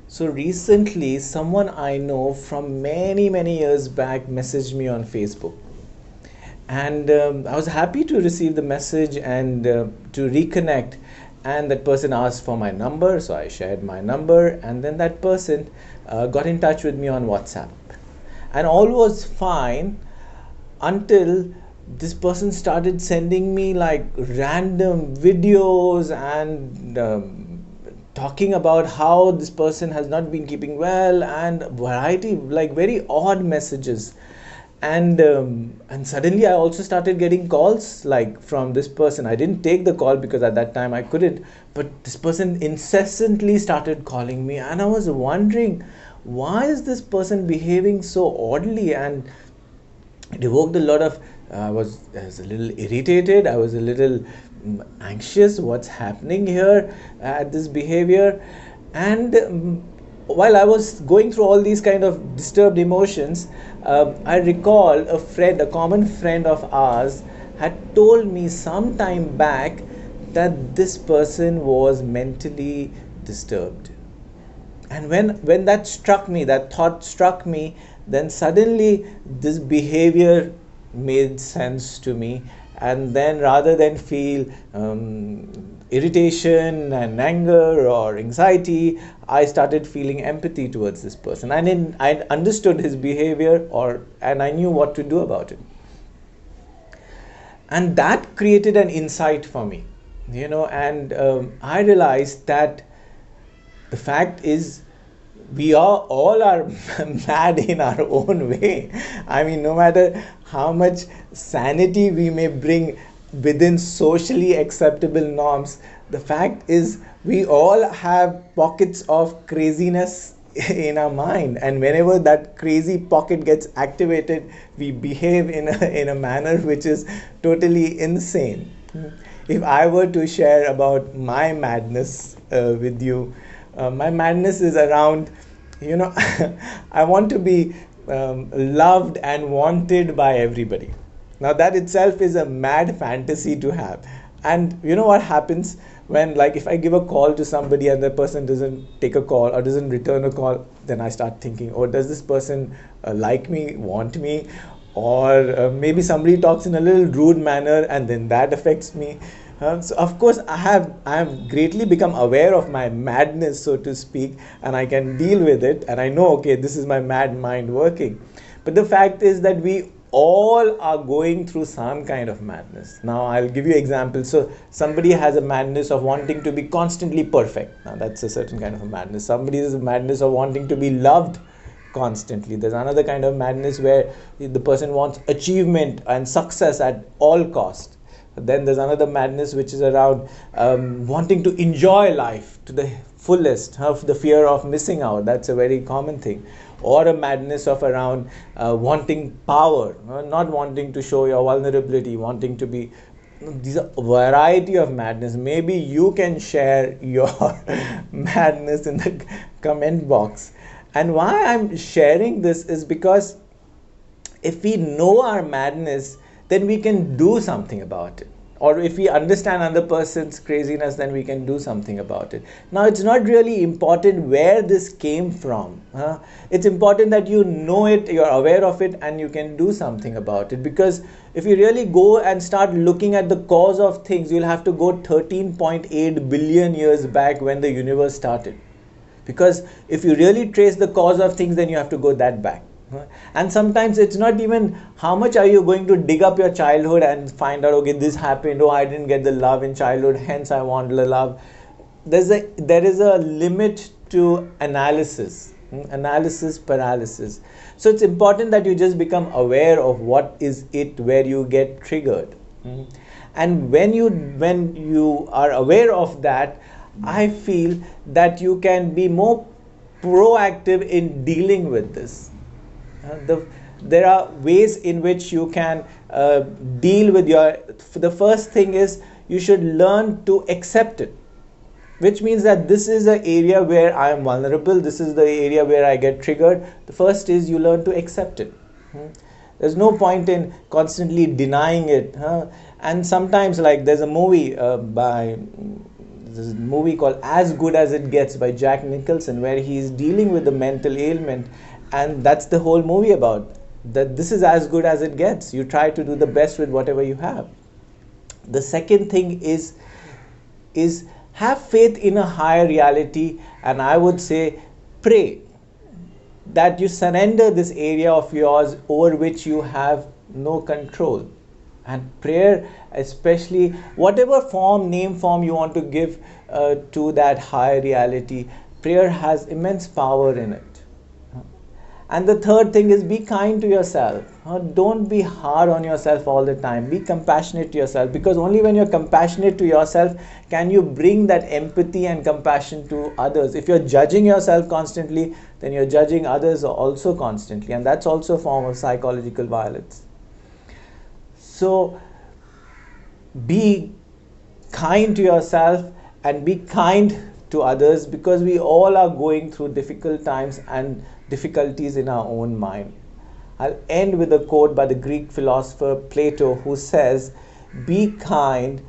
So recently, someone I know from many, many years back messaged me on Facebook. And I was happy to receive the message and to reconnect. And that person asked for my number, so I shared my number. And then that person got in touch with me on WhatsApp. And all was fine until this person started sending me like random videos and talking about how this person has not been keeping well, and variety, like very odd messages. And suddenly I also started getting calls like from this person. I didn't take the call because at that time I couldn't, but this person incessantly started calling me, and I was wondering, why is this person behaving so oddly? And it evoked a lot of I was a little irritated, I was a little anxious, what's happening here at this behavior. And while I was going through all these kind of disturbed emotions, I recall a common friend of ours had told me some time back that this person was mentally disturbed. And when that struck me, that thought struck me, then suddenly this behavior made sense to me. And then rather than feel irritation and anger or anxiety, I started feeling empathy towards this person, and I understood his behavior, and I knew what to do about it. And that created an insight for me, and I realized that the fact is, we all are mad in our own way. I mean, no matter how much sanity we may bring within socially acceptable norms, the fact is we all have pockets of craziness in our mind, and whenever that crazy pocket gets activated, we behave in a manner which is totally insane. If I were to share about my madness with you, my madness is around, I want to be loved and wanted by everybody. Now, that itself is a mad fantasy to have. And you know what happens when, like, if I give a call to somebody and the person doesn't take a call or doesn't return a call, then I start thinking, oh, does this person like me, want me? Or maybe somebody talks in a little rude manner, and then that affects me. So of course I have greatly become aware of my madness, so to speak, and I can deal with it, and I know, okay, this is my mad mind working. But the fact is that we all are going through some kind of madness. Now I'll give you examples. So somebody has a madness of wanting to be constantly perfect. Now that's a certain kind of a madness. Somebody has a madness of wanting to be loved constantly. There's another kind of madness where the person wants achievement and success at all cost. Then there's another madness which is around wanting to enjoy life to the fullest, have the fear of missing out. That's a very common thing. Or a madness of around wanting power, not wanting to show your vulnerability, wanting to be. These are a variety of madness. Maybe you can share your madness in the comment box. And why I'm sharing this is because if we know our madness, then we can do something about it. Or if we understand another person's craziness, then we can do something about it. Now, it's not really important where this came from. It's important that you know it, you're aware of it, and you can do something about it. Because if you really go and start looking at the cause of things, you'll have to go 13.8 billion years back when the universe started. Because if you really trace the cause of things, then you have to go that back. And sometimes it's not even how much are you going to dig up your childhood and find out, okay, this happened, oh, I didn't get the love in childhood, hence I want the love. There is a limit to analysis paralysis. So it's important that you just become aware of what is it where you get triggered. And when you are aware of that, I feel that you can be more proactive in dealing with this. There are ways in which you can deal with the first thing is you should learn to accept it, which means that this is the area where I am vulnerable, this is the area where I get triggered. The first is you learn to accept it. There's no point in constantly denying it. And sometimes, like, there's a movie by There's a movie called As Good As It Gets by Jack Nicholson, where he is dealing with the mental ailment, and that's the whole movie about. That this is as good as it gets. You try to do the best with whatever you have. The second thing is have faith in a higher reality, and I would say pray that you surrender this area of yours over which you have no control. And prayer, especially whatever form, name form you want to give to that higher reality, prayer has immense power in it. And the third thing is be kind to yourself. Don't be hard on yourself all the time. Be compassionate to yourself, because only when you're compassionate to yourself can you bring that empathy and compassion to others. If you're judging yourself constantly, then you're judging others also constantly, and that's also a form of psychological violence. So be kind to yourself and be kind to others, because we all are going through difficult times and difficulties in our own mind. I'll end with a quote by the Greek philosopher Plato, who says, "Be kind.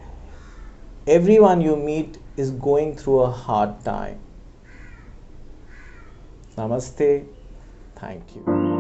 Everyone you meet is going through a hard time." Namaste. Thank you.